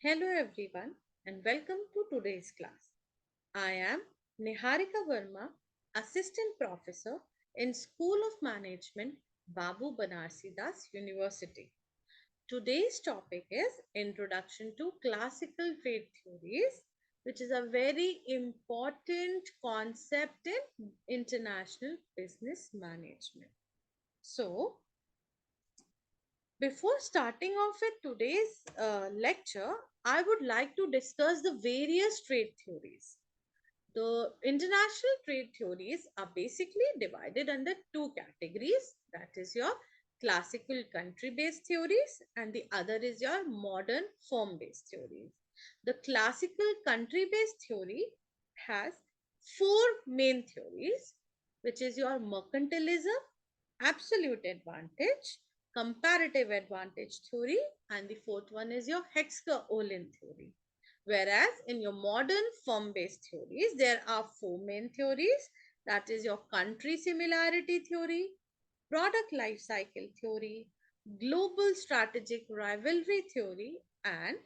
Hello everyone and welcome to today's class. I am Niharika Verma, Assistant Professor in School of Management, Babu Banarsidass University. Today's topic is Introduction to Classical Trade Theories, which is a very important concept in international business management. So, before starting off with today's lecture, I would like to discuss the various trade theories. The international trade theories are basically divided under two categories, that is your classical country based theories, and the other is your modern firm based theories. The classical country based theory has four main theories, which is your mercantilism, absolute advantage, comparative advantage theory, and the fourth one is your Hexker-Olin theory. Whereas in your modern firm-based theories, there are four main theories. That is your country similarity theory, product life cycle theory, global strategic rivalry theory, and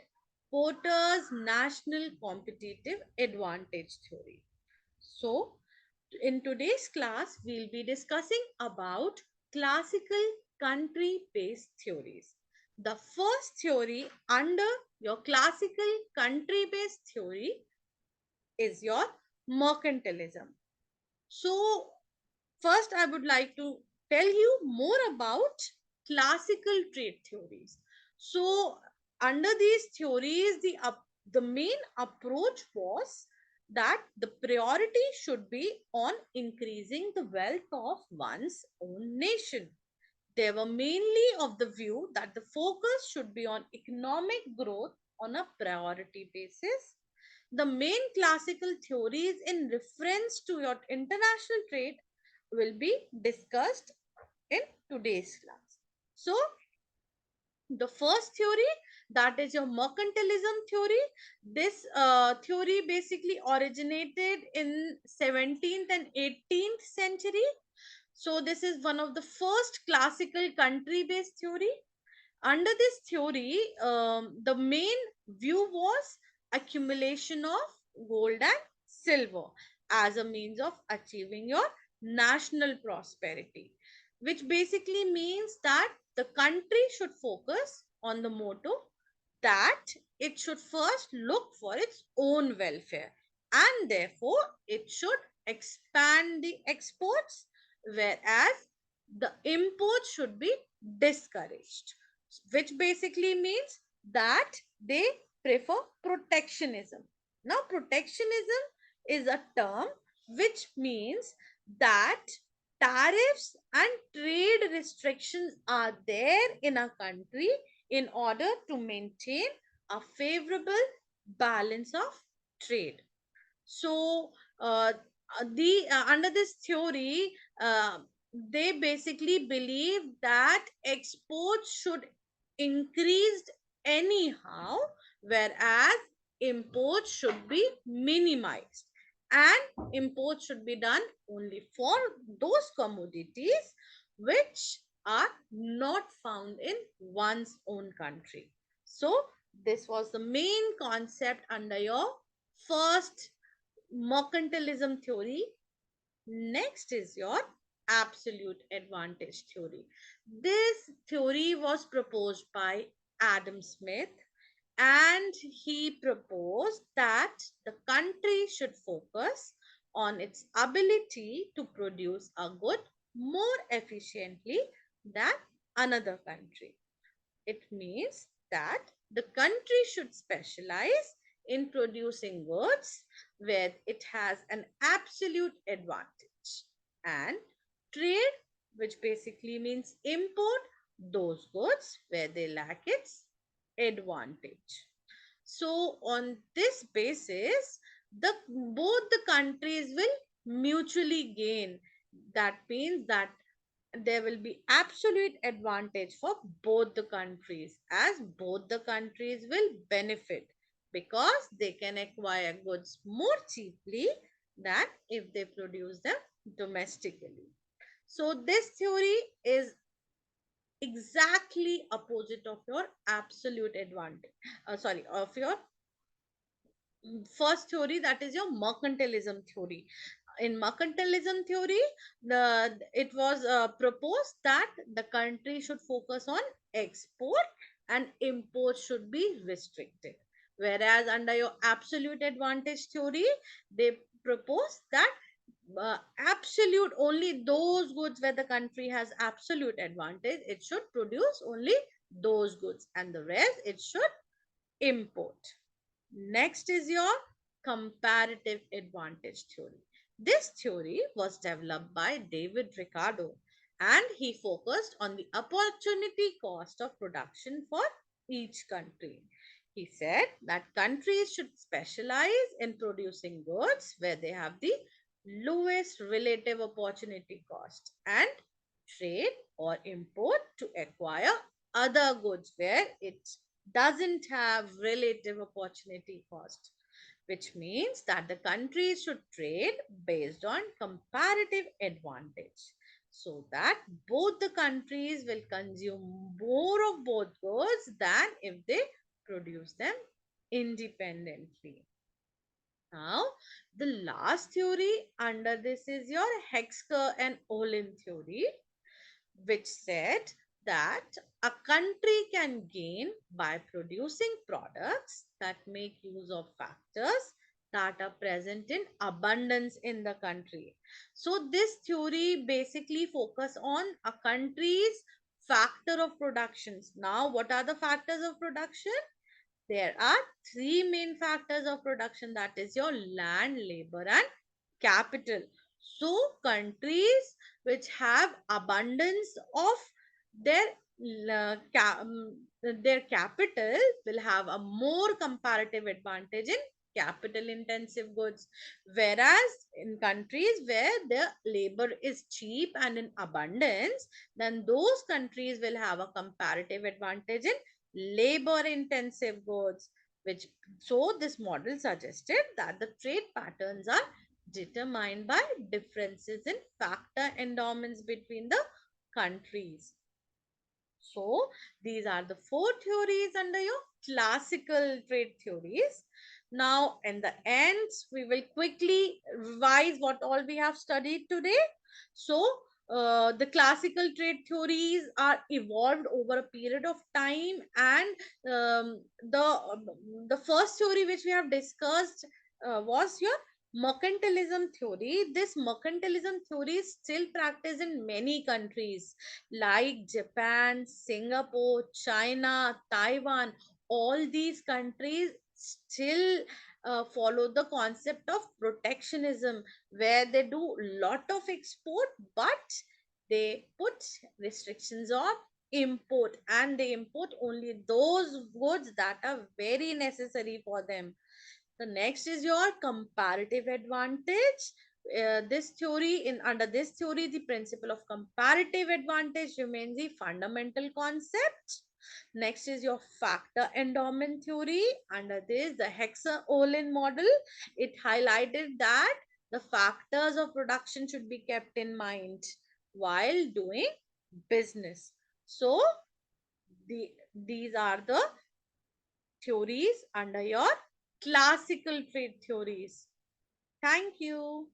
Porter's national competitive advantage theory. So, in today's class, we'll be discussing about classical country-based theories. The first theory under your classical country-based theory is your mercantilism. So, first I would like to tell you more about classical trade theories. So, under these theories, the main approach was that the priority should be on increasing the wealth of one's own nation. They were mainly of the view that the focus should be on economic growth on a priority basis. The main classical theories in reference to your international trade will be discussed in today's class. So, the first theory, that is your mercantilism theory. This theory basically originated in 17th and 18th century. So, this is one of the first classical country based theory. Under this theory, the main view was accumulation of gold and silver as a means of achieving your national prosperity, which basically means that the country should focus on the motto that it should first look for its own welfare, and therefore it should expand the exports, whereas the imports should be discouraged, which basically means that they prefer protectionism. Now, protectionism is a term which means that tariffs and trade restrictions are there in a country in order to maintain a favorable balance of trade. So, the under this theory, they basically believe that exports should increase anyhow, whereas imports should be minimized, and imports should be done only for those commodities which are not found in one's own country. So, this was the main concept under your first mercantilism theory. Next is your absolute advantage theory. This theory was proposed by Adam Smith, and he proposed that the country should focus on its ability to produce a good more efficiently than another country. It means that the country should specialize in producing goods where it has an absolute advantage, and trade, which basically means import those goods where they lack its advantage. So, on this basis, both the countries will mutually gain. That means that there will be absolute advantage for both the countries, as both the countries will benefit because they can acquire goods more cheaply than if they produce them domestically. So, this theory is exactly opposite of your absolute advantage. Sorry, of your first theory, that is your mercantilism theory. In mercantilism theory, it was proposed that the country should focus on export and import should be restricted, whereas under your absolute advantage theory, they propose that absolute only those goods where the country has absolute advantage, it should produce only those goods, and the rest it should import. Next is your comparative advantage theory. This theory was developed by David Ricardo, and he focused on the opportunity cost of production for each country. He said that countries should specialize in producing goods where they have the lowest relative opportunity cost and trade or import to acquire other goods where it doesn't have relative opportunity cost, which means that the countries should trade based on comparative advantage, so that both the countries will consume more of both goods than if they produce them independently. Now, the last theory under this is your Hexker and Olin theory, which said that a country can gain by producing products that make use of factors that are present in abundance in the country. So this theory basically focus on a country's factor of productions. Now, what are the factors of production? There are three main factors of production, that is your land, labor, and capital. So countries which have abundance of their their capital will have a more comparative advantage in capital intensive goods, whereas in countries where the labor is cheap and in abundance, then those countries will have a comparative advantage in labor intensive goods, which so this model suggested that the trade patterns are determined by differences in factor endowments between the countries. So these are the four theories under your classical trade theories. Now, in the end, we will quickly revise what all we have studied today. So, the classical trade theories are evolved over a period of time, and the first theory which we have discussed was your mercantilism theory. This mercantilism theory is still practiced in many countries like Japan, Singapore, China, Taiwan. All these countries still follow the concept of protectionism, where they do lot of export, but they put restrictions on import, and they import only those goods that are very necessary for them. The next is your comparative advantage. This theory, in under this theory, the principle of comparative advantage remains the fundamental concept. Next is your factor endowment theory. Under this, the Hexer-Olin model, it highlighted that the factors of production should be kept in mind while doing business. So, these are the theories under your classical trade theories. Thank you.